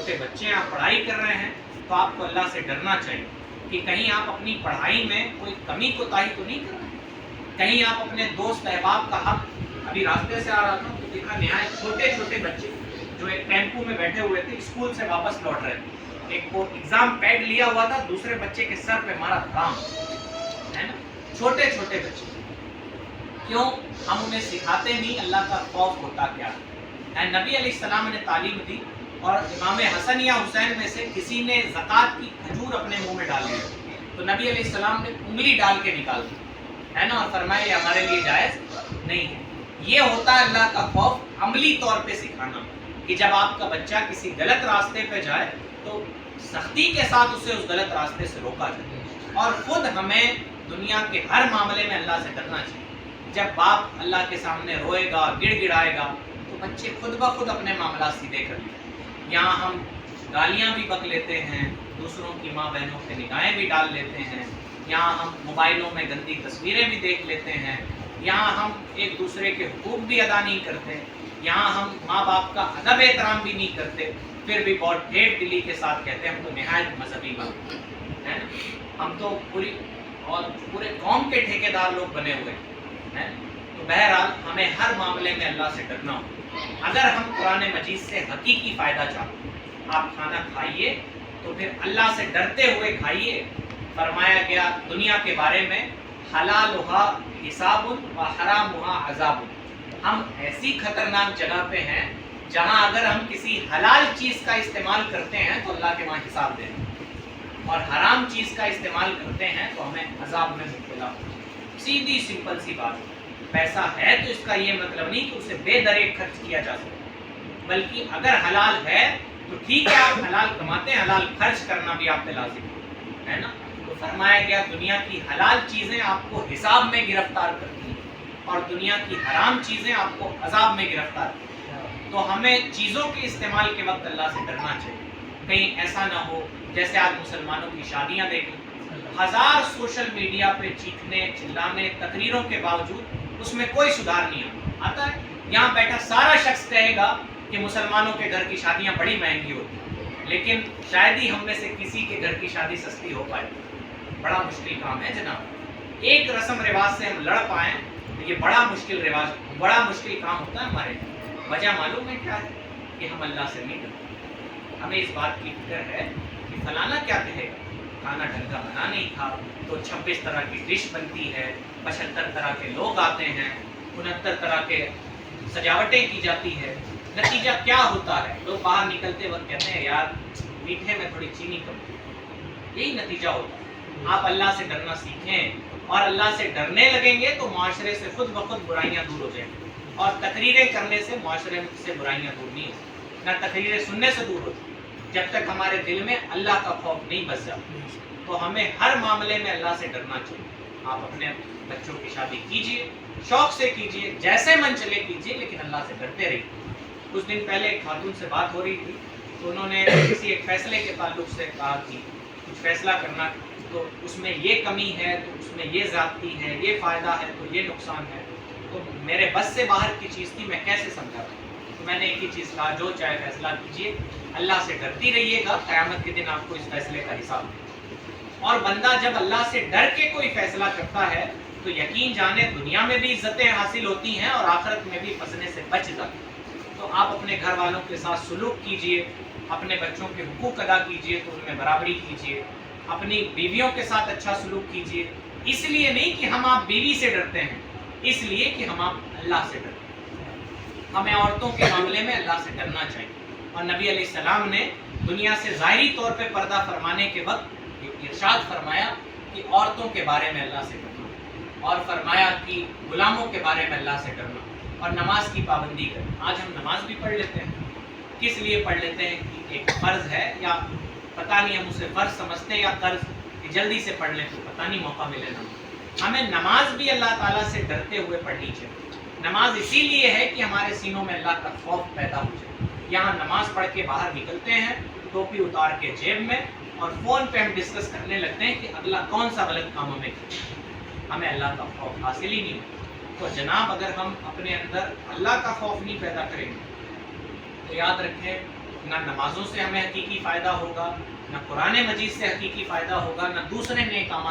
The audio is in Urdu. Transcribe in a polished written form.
چھوٹے بچے ہیں, آپ پڑھائی کر رہے ہیں, تو آپ کو اللہ سے ڈرنا چاہیے کہ کہیں آپ اپنی پڑھائی میں کوئی کمی کوتاہی تو نہیں کر رہے ہیں, کہیں آپ اپنے دوست احباب کا حق. ابھی راستے سے آ رہا تھا تو دیکھا نہایت چھوٹے چھوٹے بچے جو ایک ٹیمپو میں بیٹھے ہوئے تھے, اسکول سے واپس لوٹ رہے تھے, ایک کو ایگزام پیڈ لیا ہوا تھا, دوسرے بچے کے سر پہ مارا دھڑام, ہے نا. چھوٹے چھوٹے بچے, کیوں ہم انہیں سکھاتے نہیں اللہ کا خوف ہوتا کیا ہے. نبی علیہ السلام نے تعلیم دی, اور امام حسن یا حسین میں سے کسی نے زکوٰۃ کی کھجور اپنے منہ میں ڈال لی, تو نبی علیہ السلام نے انگلی ڈال کے نکال دی, ہے نا, اور فرمایا یہ ہمارے لیے جائز نہیں ہے. یہ ہوتا ہے اللہ کا خوف عملی طور پہ سکھانا, کہ جب آپ کا بچہ کسی غلط راستے پہ جائے تو سختی کے ساتھ اسے اس غلط راستے سے روکا جائے. اور خود ہمیں دنیا کے ہر معاملے میں اللہ سے ڈرنا چاہیے. جب باپ اللہ کے سامنے روئے گا, گڑ گڑائے گا, تو بچے خود بخود اپنے معاملات سیدھے کر لیں. یہاں ہم گالیاں بھی بک لیتے ہیں, دوسروں کی ماں بہنوں پہ نگاہیں بھی ڈال لیتے ہیں, یہاں ہم موبائلوں میں گندی تصویریں بھی دیکھ لیتے ہیں, یہاں ہم ایک دوسرے کے حقوق بھی ادا نہیں کرتے, یہاں ہم ماں باپ کا ادب احترام بھی نہیں کرتے, پھر بھی بہت ڈھیر دلی کے ساتھ کہتے ہیں ہم تو نہایت مذہبی لوگ ہیں, ہم تو پورے قوم کے ٹھیکیدار لوگ بنے ہوئے ہیں. تو بہرحال ہمیں ہر معاملے میں اللہ سے ڈرنا ہو. اگر ہم قرآن مجید سے حقیقی فائدہ چاہتے ہیں, آپ کھانا کھائیے تو پھر اللہ سے ڈرتے ہوئے کھائیے. فرمایا گیا دنیا کے بارے میں, حلالھا حساب و حرامھا عذاب. ہم ایسی خطرناک جگہ پہ ہیں جہاں اگر ہم کسی حلال چیز کا استعمال کرتے ہیں تو اللہ کے وہاں حساب دیں, اور حرام چیز کا استعمال کرتے ہیں تو ہمیں عذاب میں مبتلا ہو. سیدھی سمپل سی بات. پیسہ ہے تو اس کا یہ مطلب نہیں کہ اسے بے دریغ خرچ کیا جا سکے, بلکہ اگر حلال ہے تو ٹھیک ہے, آپ حلال کماتے ہیں, حلال خرچ کرنا بھی آپ پہ لازم ہے نا. تو فرمایا گیا دنیا کی حلال چیزیں آپ کو حساب میں گرفتار کرتی ہیں, اور دنیا کی حرام چیزیں آپ کو عذاب میں گرفتار کرتی ہیں. تو ہمیں چیزوں کے استعمال کے وقت اللہ سے ڈرنا چاہیے. کہیں ایسا نہ ہو جیسے آج مسلمانوں کی شادیاں دیکھیں, ہزار سوشل میڈیا پہ چیخنے چلانے تقریروں کے باوجود اس میں کوئی سدھار نہیں آتا ہے. یہاں بیٹھا سارا شخص کہے گا کہ مسلمانوں کے گھر کی شادیاں بڑی مہنگی ہوتی ہیں, لیکن شاید ہی ہم میں سے کسی کے گھر کی شادی سستی ہو پائے. بڑا مشکل کام ہے جناب. ایک رسم رواج سے ہم لڑ پائیں تو یہ بڑا مشکل کام ہوتا ہے ہمارے. وجہ معلوم ہے کیا ہے؟ کہ ہم اللہ سے نہیں ڈرتے. ہمیں اس بات کی فکر ہے کہ فلانا کیا کہے گا, کھانا ڈھنگ کا بنا نہیں تھا تو 26 طرح کی ڈش بنتی ہے, 75 طرح کے لوگ آتے ہیں, 69 طرح کے سجاوٹیں کی جاتی ہے. نتیجہ کیا ہوتا ہے؟ لوگ باہر نکلتے وقت کہتے ہیں یار میٹھے میں تھوڑی چینی کم. یہی نتیجہ ہوتا ہے. آپ اللہ سے ڈرنا سیکھیں, اور اللہ سے ڈرنے لگیں گے تو معاشرے سے خود بخود برائیاں دور ہو جائیں گی. اور تقریریں کرنے سے معاشرے سے برائیاں دور نہیں ہوتی, نہ تقریریں سننے سے دور ہوتی. جب تک ہمارے دل میں اللہ کا خوف نہیں بس جاتا. تو ہمیں ہر معاملے میں اللہ سے ڈرنا چاہیے. آپ اپنے بچوں کی شادی کیجئے, شوق سے کیجئے, جیسے من چلے کیجئے, لیکن اللہ سے ڈرتے رہیے. کچھ دن پہلے ایک خاتون سے بات ہو رہی تھی, تو انہوں نے کسی ایک فیصلے کے تعلق سے کہا کہ کچھ فیصلہ کرنا, تو اس میں یہ کمی ہے, تو اس میں یہ زیادتی ہے, یہ فائدہ ہے, تو یہ نقصان ہے. تو میرے بس سے باہر کی چیز تھی, میں کیسے سمجھا. تو میں نے ایک ہی چیز کہا, جو چاہے فیصلہ کیجئے, اللہ سے ڈرتی رہیے گا, قیامت کے دن آپ کو اس فیصلے کا حساب دے. اور بندہ جب اللہ سے ڈر کے کوئی فیصلہ کرتا ہے تو یقین جانے دنیا میں بھی عزتیں حاصل ہوتی ہیں اور آخرت میں بھی پھنسنے سے بچ جاتے ہیں. تو آپ اپنے گھر والوں کے ساتھ سلوک کیجئے, اپنے بچوں کے حقوق ادا کیجئے تو ان میں برابری کیجئے, اپنی بیویوں کے ساتھ اچھا سلوک کیجئے. اس لیے نہیں کہ ہم آپ بیوی سے ڈرتے ہیں, اس لیے کہ ہم آپ اللہ سے ڈرتے ہیں. ہمیں عورتوں کے معاملے میں اللہ سے ڈرنا چاہیے. اور نبی علیہ السلام نے دنیا سے ظاہری طور پہ پردہ فرمانے کے وقت ارشاد فرمایا کہ عورتوں کے بارے میں اللہ سے ڈرنا, اور فرمایا کہ غلاموں کے بارے میں اللہ سے ڈرنا, اور نماز کی پابندی کرنا. آج ہم نماز بھی پڑھ لیتے ہیں, کس لیے پڑھ لیتے ہیں کہ ایک فرض ہے, یا پتہ نہیں ہم اسے فرض سمجھتے ہیں یا قرض کہ جلدی سے پڑھ لیں تو پتہ نہیں موقع ملے نا. ہمیں نماز بھی اللہ تعالیٰ سے ڈرتے ہوئے پڑھنی چاہیے. نماز اسی لیے ہے کہ ہمارے سینوں میں اللہ کا خوف پیدا ہو جائے. یہاں نماز پڑھ کے باہر نکلتے ہیں, ٹوپی اتار کے جیب میں, اور فون پہ ہم ڈسکس کرنے لگتے ہیں کہ اگلا کون سا غلط کام ہمیں کرے. ہمیں اللہ کا خوف حاصل ہی نہیں. تو جناب اگر ہم اپنے اندر اللہ کا خوف نہیں پیدا کریں گے تو یاد رکھیں نہ نمازوں سے ہمیں حقیقی فائدہ ہوگا، نہ قرآن مجید سے حقیقی فائدہ ہوگا، نہ دوسرے نیک اعمال